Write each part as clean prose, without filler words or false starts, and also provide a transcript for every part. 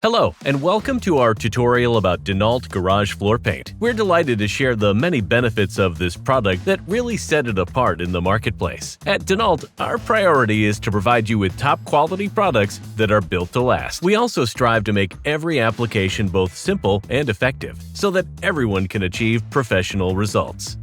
Hello, and welcome to our tutorial about Denalt Garage Floor Paint. We're delighted to share the many benefits of this product that really set it apart in the marketplace. At Denalt, our priority is to provide you with top-quality products that are built to last. We also strive to make every application both simple and effective, so that everyone can achieve professional results.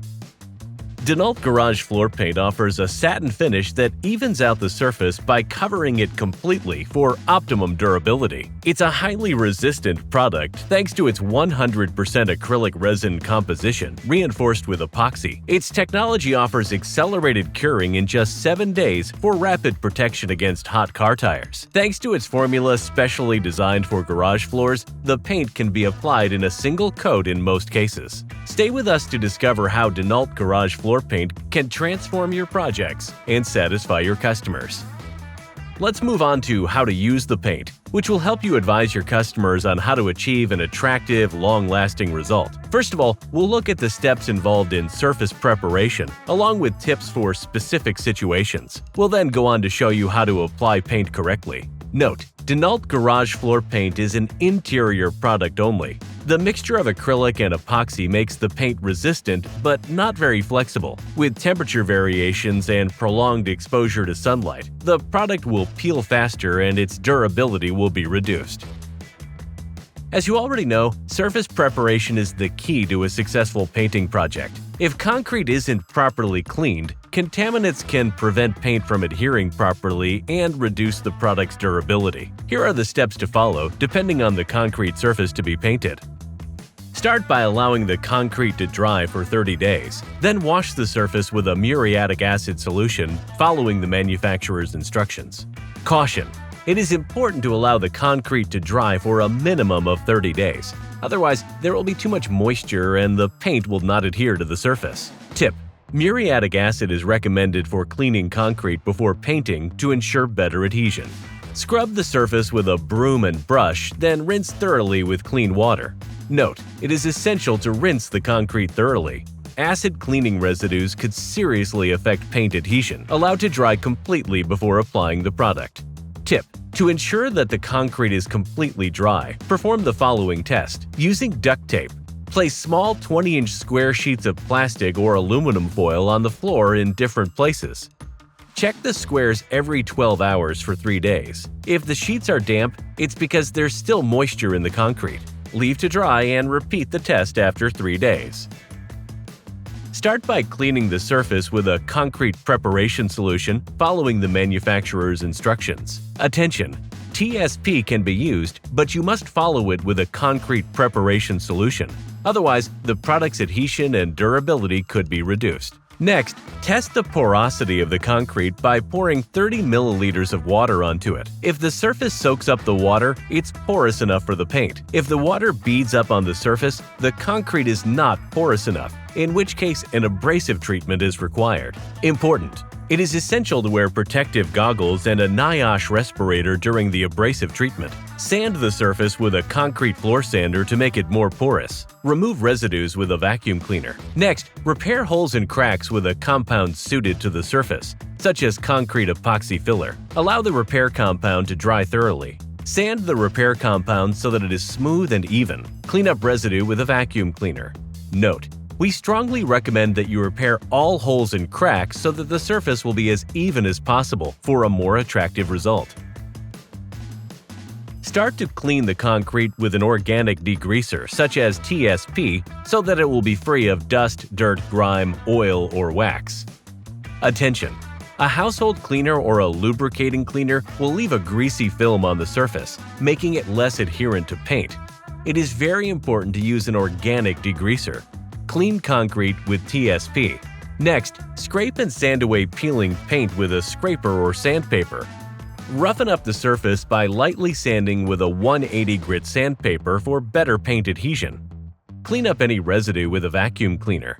Denalt Garage Floor Paint offers a satin finish that evens out the surface by covering it completely for optimum durability. It's a highly resistant product thanks to its 100% acrylic resin composition reinforced with epoxy. Its technology offers accelerated curing in just 7 days for rapid protection against hot car tires. Thanks to its formula specially designed for garage floors, the paint can be applied in a single coat in most cases. Stay with us to discover how Denalt Garage Floor Paint can transform your projects and satisfy your customers. Let's move on to how to use the paint, which will help you advise your customers on how to achieve an attractive, long-lasting result. First of all, we'll look at the steps involved in surface preparation, along with tips for specific situations. We'll then go on to show you how to apply paint correctly. Note: Denalt Garage Floor Paint is an interior product only. The mixture of acrylic and epoxy makes the paint resistant but not very flexible. With temperature variations and prolonged exposure to sunlight, the product will peel faster and its durability will be reduced. As you already know, surface preparation is the key to a successful painting project. If concrete isn't properly cleaned, contaminants can prevent paint from adhering properly and reduce the product's durability. Here are the steps to follow depending on the concrete surface to be painted. Start by allowing the concrete to dry for 30 days. Then wash the surface with a muriatic acid solution following the manufacturer's instructions. Caution: it is important to allow the concrete to dry for a minimum of 30 days. Otherwise, there will be too much moisture and the paint will not adhere to the surface. Tip: muriatic acid is recommended for cleaning concrete before painting to ensure better adhesion. Scrub the surface with a broom and brush, then rinse thoroughly with clean water. Note: it is essential to rinse the concrete thoroughly. Acid cleaning residues could seriously affect paint adhesion. Allow to dry completely before applying the product. Tip: to ensure that the concrete is completely dry, perform the following test. Using duct tape, place small 20-inch square sheets of plastic or aluminum foil on the floor in different places. Check the squares every 12 hours for 3 days. If the sheets are damp, it's because there's still moisture in the concrete. Leave to dry and repeat the test after 3 days. Start by cleaning the surface with a concrete preparation solution following the manufacturer's instructions. Attention: TSP can be used, but you must follow it with a concrete preparation solution. Otherwise, the product's adhesion and durability could be reduced. Next, test the porosity of the concrete by pouring 30 milliliters of water onto it. If the surface soaks up the water, it's porous enough for the paint. If the water beads up on the surface, the concrete is not porous enough, in which case an abrasive treatment is required. Important: it is essential to wear protective goggles and a NIOSH respirator during the abrasive treatment. Sand the surface with a concrete floor sander to make it more porous. Remove residues with a vacuum cleaner. Next, repair holes and cracks with a compound suited to the surface, such as concrete epoxy filler. Allow the repair compound to dry thoroughly. Sand the repair compound so that it is smooth and even. Clean up residue with a vacuum cleaner. Note: we strongly recommend that you repair all holes and cracks so that the surface will be as even as possible for a more attractive result. Start to clean the concrete with an organic degreaser such as TSP so that it will be free of dust, dirt, grime, oil, or wax. Attention: a household cleaner or a lubricating cleaner will leave a greasy film on the surface, making it less adherent to paint. It is very important to use an organic degreaser. Clean concrete with TSP. Next, scrape and sand away peeling paint with a scraper or sandpaper. Roughen up the surface by lightly sanding with a 180 grit sandpaper for better paint adhesion. Clean up any residue with a vacuum cleaner.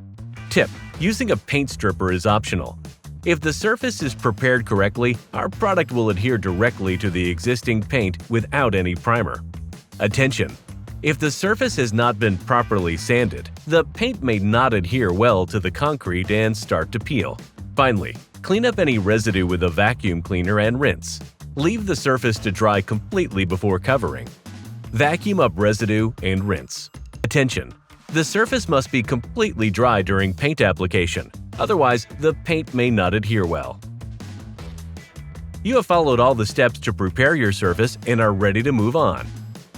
Tip: using a paint stripper is optional. If the surface is prepared correctly, our product will adhere directly to the existing paint without any primer. Attention: if the surface has not been properly sanded, the paint may not adhere well to the concrete and start to peel. Finally, clean up any residue with a vacuum cleaner and rinse. Leave the surface to dry completely before covering. Vacuum up residue and rinse. Attention! The surface must be completely dry during paint application, otherwise the paint may not adhere well. You have followed all the steps to prepare your surface and are ready to move on.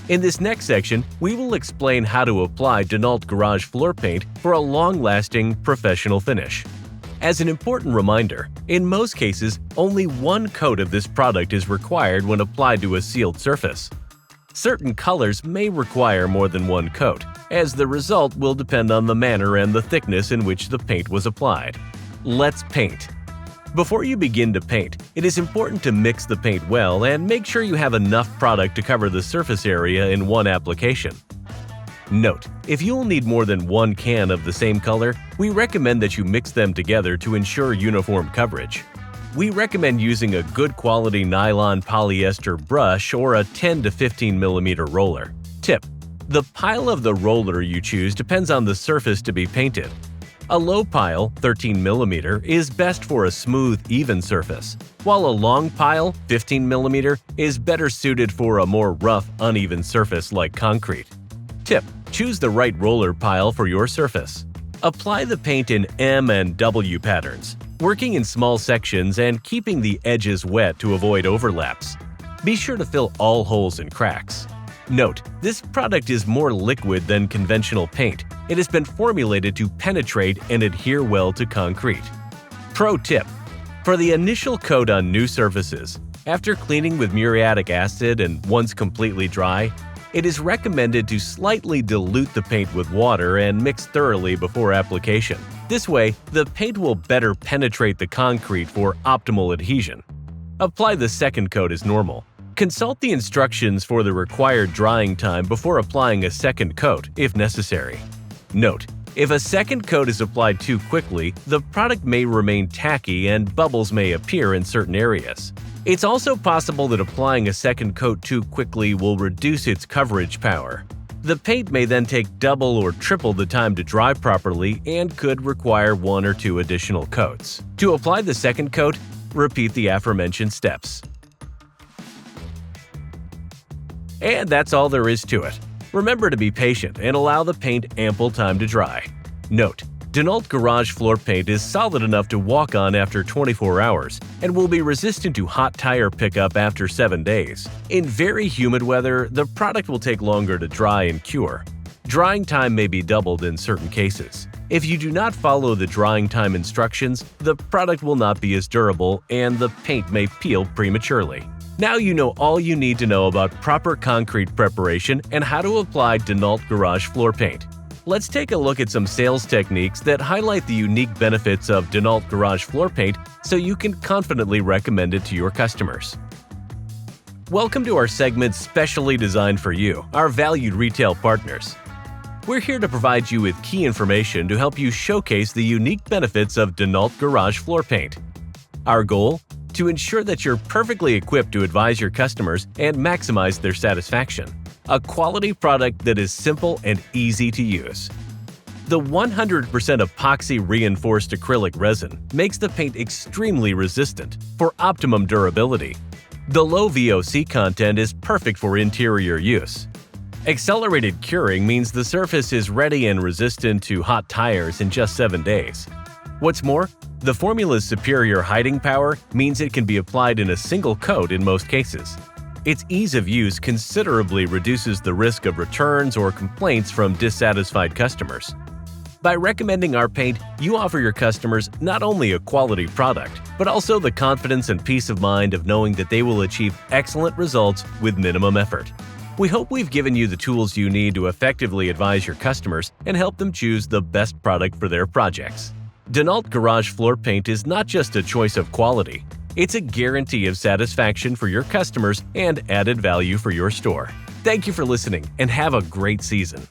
In this next section, we will explain how to apply Denalt Garage Floor Paint for a long-lasting, professional finish. As an important reminder, in most cases, only one coat of this product is required when applied to a sealed surface. Certain colors may require more than one coat, as the result will depend on the manner and the thickness in which the paint was applied. Let's paint. Before you begin to paint, it is important to mix the paint well and make sure you have enough product to cover the surface area in one application. Note: if you will need more than one can of the same color, we recommend that you mix them together to ensure uniform coverage. We recommend using a good quality nylon polyester brush or a 10 to 15 mm roller. Tip: the pile of the roller you choose depends on the surface to be painted. A low pile, 13 mm, is best for a smooth, even surface, while a long pile, 15 mm, is better suited for a more rough, uneven surface like concrete. Tip: choose the right roller pile for your surface. Apply the paint in M and W patterns, working in small sections and keeping the edges wet to avoid overlaps. Be sure to fill all holes and cracks. Note: this product is more liquid than conventional paint. It has been formulated to penetrate and adhere well to concrete. Pro tip: for the initial coat on new surfaces, after cleaning with muriatic acid and once completely dry, it is recommended to slightly dilute the paint with water and mix thoroughly before application. This way, the paint will better penetrate the concrete for optimal adhesion. Apply the second coat as normal. Consult the instructions for the required drying time before applying a second coat, if necessary. Note: if a second coat is applied too quickly, the product may remain tacky and bubbles may appear in certain areas. It's also possible that applying a second coat too quickly will reduce its coverage power. The paint may then take double or triple the time to dry properly and could require one or two additional coats. To apply the second coat, repeat the aforementioned steps. And that's all there is to it. Remember to be patient and allow the paint ample time to dry. Note: Denalt Garage Floor Paint is solid enough to walk on after 24 hours and will be resistant to hot tire pickup after 7 days. In very humid weather, the product will take longer to dry and cure. Drying time may be doubled in certain cases. If you do not follow the drying time instructions, the product will not be as durable and the paint may peel prematurely. Now you know all you need to know about proper concrete preparation and how to apply Denalt Garage Floor Paint. Let's take a look at some sales techniques that highlight the unique benefits of Denalt Garage Floor Paint so you can confidently recommend it to your customers. Welcome to our segment specially designed for you, our valued retail partners. We're here to provide you with key information to help you showcase the unique benefits of Denalt Garage Floor Paint. Our goal? To ensure that you're perfectly equipped to advise your customers and maximize their satisfaction. A quality product that is simple and easy to use. The 100% epoxy reinforced acrylic resin makes the paint extremely resistant for optimum durability. The low VOC content is perfect for interior use. Accelerated curing means the surface is ready and resistant to hot tires in just 7 days. What's more, the formula's superior hiding power means it can be applied in a single coat in most cases. Its ease of use considerably reduces the risk of returns or complaints from dissatisfied customers. By recommending our paint, you offer your customers not only a quality product, but also the confidence and peace of mind of knowing that they will achieve excellent results with minimum effort. We hope we've given you the tools you need to effectively advise your customers and help them choose the best product for their projects. Denalt Garage Floor Paint is not just a choice of quality, it's a guarantee of satisfaction for your customers and added value for your store. Thank you for listening and have a great season.